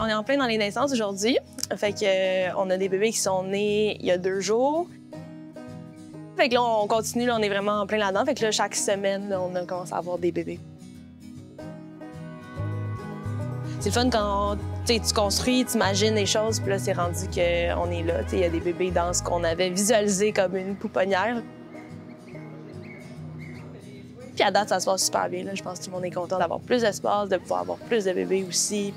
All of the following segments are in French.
On est en plein dans les naissances aujourd'hui. Fait que on a des bébés qui sont nés il y a 2 jours. Fait que là, on continue, là, on est vraiment en plein là-dedans. Fait que là, chaque semaine, là, on a commencé à avoir des bébés. C'est le fun quand tu construis, tu imagines les choses, puis là, c'est rendu qu'on est là. Il y a des bébés dans ce qu'on avait visualisé comme une pouponnière. Puis à date, ça se passe super bien. Là. Je pense que tout le monde est content d'avoir plus d'espace, de pouvoir avoir plus de bébés aussi.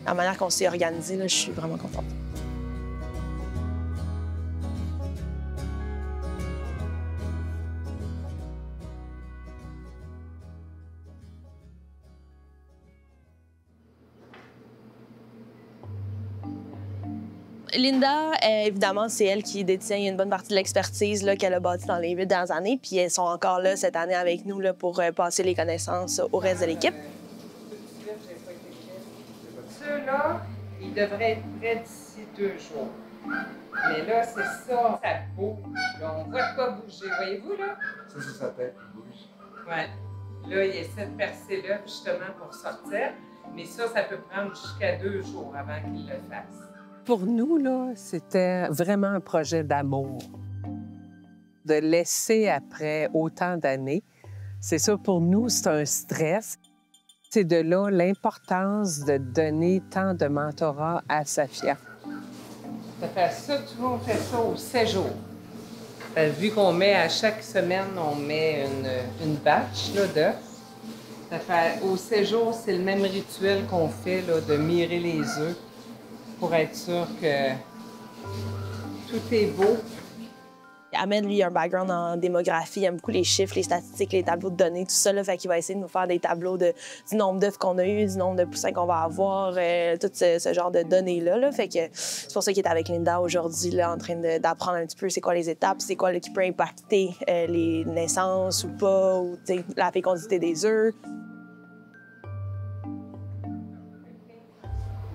La manière qu'on s'est organisé, là, je suis vraiment contente. Linda, évidemment, c'est elle qui détient une bonne partie de l'expertise qu'elle a bâtie dans les 8 dernières années. Puis elles sont encore là cette année avec nous là, pour passer les connaissances au reste de l'équipe. Ceux-là, ils devraient être prêts d'ici 2 jours. Mais là, c'est ça, ça bouge. Là, on voit de quoi bouger. Voyez-vous, là? Ça, c'est sa tête qui bouge. Ouais. Là, il essaie de percer là, justement, pour sortir. Mais ça peut prendre jusqu'à 2 jours avant qu'il le fasse. Pour nous, là, c'était vraiment un projet d'amour. De laisser après autant d'années, c'est ça, pour nous, c'est un stress. C'est de là l'importance de donner tant de mentorat à Safia. Ça fait ça, tout le monde fait ça au 7 jours. Vu qu'on met à chaque semaine, on met une batch d'œufs. Ça fait au 7 jours, c'est le même rituel qu'on fait là, de mirer les œufs pour être sûr que tout est beau. Ahmed, lui, a un background en démographie, il aime beaucoup les chiffres, les statistiques, les tableaux de données, tout ça. Là, fait qu'il va essayer de nous faire des tableaux du nombre d'œufs qu'on a eu, du nombre de poussins qu'on va avoir, tout ce genre de données-là. Là. Fait que c'est pour ça qu'il est avec Linda aujourd'hui, là, en train d'apprendre un petit peu c'est quoi les étapes, c'est quoi là, qui peut impacter les naissances ou pas, ou la fécondité des œufs.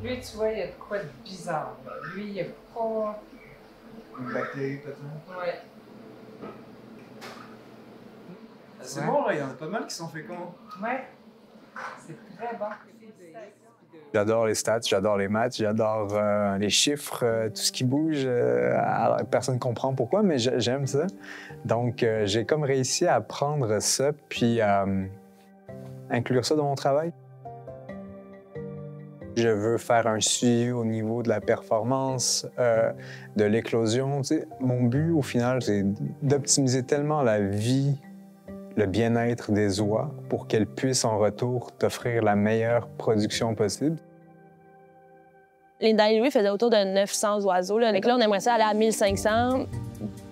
Lui, tu vois, il y a de quoi de bizarre. Là. Lui, il n'y a pas... Une bactérie, peut-être? Ouais. C'est bon, là, il y en a pas mal qui sont féconds. Ouais. C'est très bon. J'adore les stats, j'adore les maths, j'adore les chiffres, tout ce qui bouge. Alors, personne ne comprend pourquoi, mais j'aime ça. Donc, j'ai comme réussi à prendre ça puis inclure ça dans mon travail. Je veux faire un suivi au niveau de la performance, de l'éclosion. Tu sais, mon but, au final, c'est d'optimiser tellement la vie, le bien-être des oies pour qu'elles puissent, en retour, t'offrir la meilleure production possible. Linda et Louis faisaient autour de 900 oiseaux. Là. Donc là, on aimerait ça aller à 1500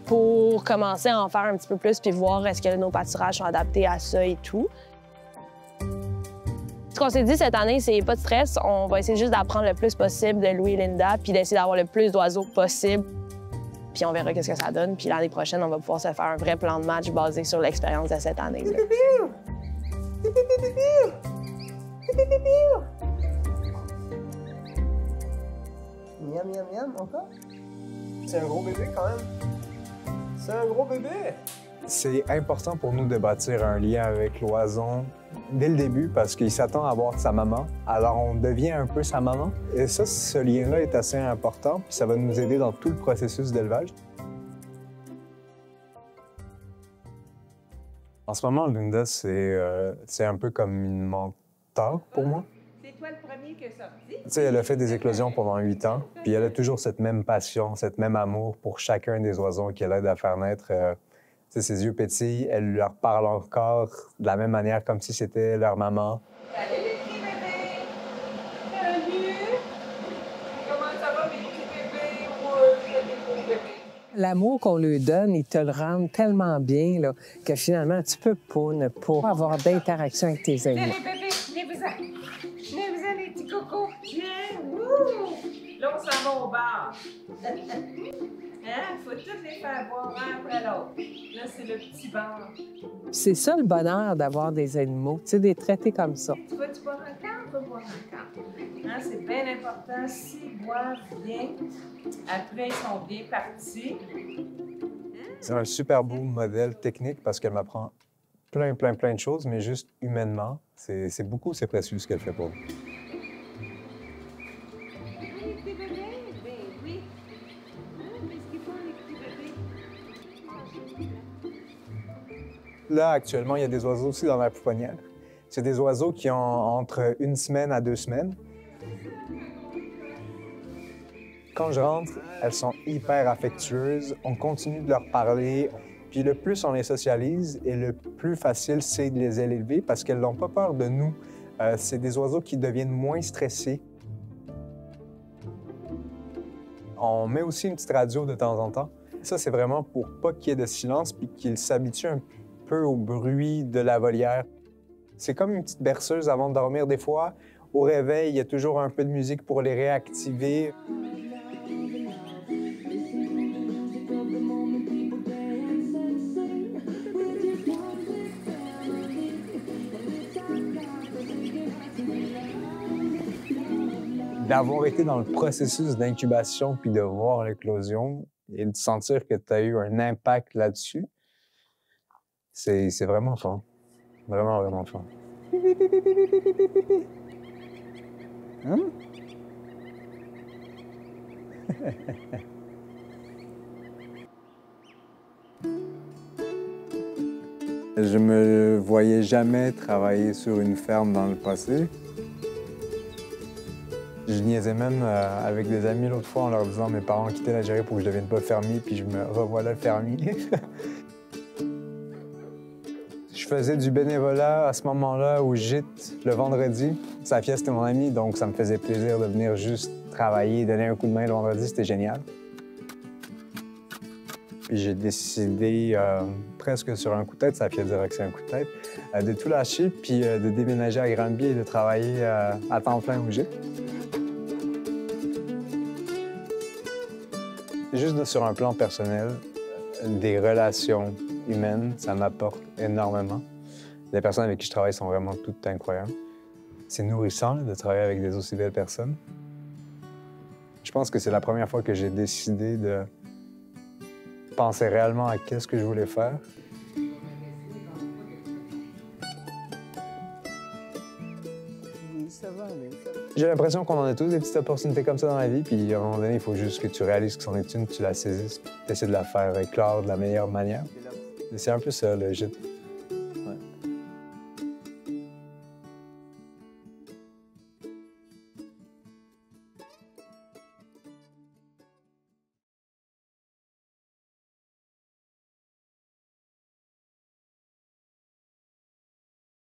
pour commencer à en faire un petit peu plus puis voir est-ce que nos pâturages sont adaptés à ça et tout. Ce qu'on s'est dit cette année, c'est pas de stress. On va essayer juste d'apprendre le plus possible de Louis et Linda, puis d'essayer d'avoir le plus d'oiseaux possible. Puis on verra qu'est-ce que ça donne. Puis l'année prochaine, on va pouvoir se faire un vrai plan de match basé sur l'expérience de cette année. Miam, miam, miam, encore? C'est un gros bébé, quand même. C'est un gros bébé! C'est important pour nous de bâtir un lien avec l'oison dès le début parce qu'il s'attend à voir sa maman. Alors, on devient un peu sa maman. Et ça, ce lien-là est assez important, puis ça va nous aider dans tout le processus d'élevage. En ce moment, Linda, c'est un peu comme une mentor pour moi. C'est toi le premier qui est sorti? Tu sais, elle a fait des éclosions pendant 8 ans, puis elle a toujours cette même passion, cette même amour pour chacun des oiseaux qu'elle aide à faire naître. Ses yeux pétillent, elle leur parle encore de la même manière, comme si c'était leur maman. Salut les petits bébés! Salut! Comment ça va mes petits bébés? Ouais, des beaux bébés. L'amour qu'on lui donne, ils te le rendent tellement bien là, que finalement, tu peux pas ne pas avoir d'interaction avec tes Venez amis. les bébés, venez-vous-en! Venez-vous-en les petits cocos! Viens! Wouh! Là, on s'en va au bar. Hein? Faut toutes les faire boire un après l'autre. Là, c'est le petit bar. C'est ça le bonheur d'avoir des animaux, tu sais, des traités comme ça. Tu vas-tu boire encore? On va boire encore. Hein? C'est bien important. S'ils boivent bien, après, ils sont bien partis. C'est un super beau modèle technique parce qu'elle m'apprend plein de choses, mais juste humainement, c'est précieux ce qu'elle fait pour nous. Là, actuellement, il y a des oiseaux aussi dans la pouponnière. C'est des oiseaux qui ont entre 1 semaine à 2 semaines. Quand je rentre, elles sont hyper affectueuses. On continue de leur parler. Puis le plus on les socialise et le plus facile c'est de les élever parce qu'elles n'ont pas peur de nous. C'est des oiseaux qui deviennent moins stressés. On met aussi une petite radio de temps en temps. Ça, c'est vraiment pour pas qu'il y ait de silence puis qu'ils s'habituent un peu au bruit de la volière. C'est comme une petite berceuse avant de dormir des fois. Au réveil, il y a toujours un peu de musique pour les réactiver. D'avoir été dans le processus d'incubation puis de voir l'éclosion et de sentir que tu as eu un impact là-dessus, c'est vraiment fun. Vraiment, vraiment fun. Hein? Je me voyais jamais travailler sur une ferme dans le passé. Je niaisais même avec des amis l'autre fois en leur disant mes parents ont quitté l'Algérie pour que je ne devienne pas fermier, puis je me revoilà fermier. Je faisais du bénévolat à ce moment-là au gîte le vendredi. Safia, c'était mon amie, donc ça me faisait plaisir de venir juste travailler, donner un coup de main le vendredi, c'était génial. Puis j'ai décidé, presque sur un coup de tête, Safia dirait que c'est un coup de tête, de tout lâcher puis de déménager à Granby et de travailler à temps plein au gîte. Juste sur un plan personnel, des relations humaines, ça m'apporte énormément. Les personnes avec qui je travaille sont vraiment toutes incroyables. C'est nourrissant de travailler avec des aussi belles personnes. Je pense que c'est la première fois que j'ai décidé de penser réellement à qu'est-ce que je voulais faire. Oui, ça va, mais ça va. J'ai l'impression qu'on en a tous des petites opportunités comme ça dans la vie, puis à un moment donné, il faut juste que tu réalises que c'en est une, tu la saisisses, tu essaies de la faire éclore de la meilleure manière. C'est un peu ça, le gîte.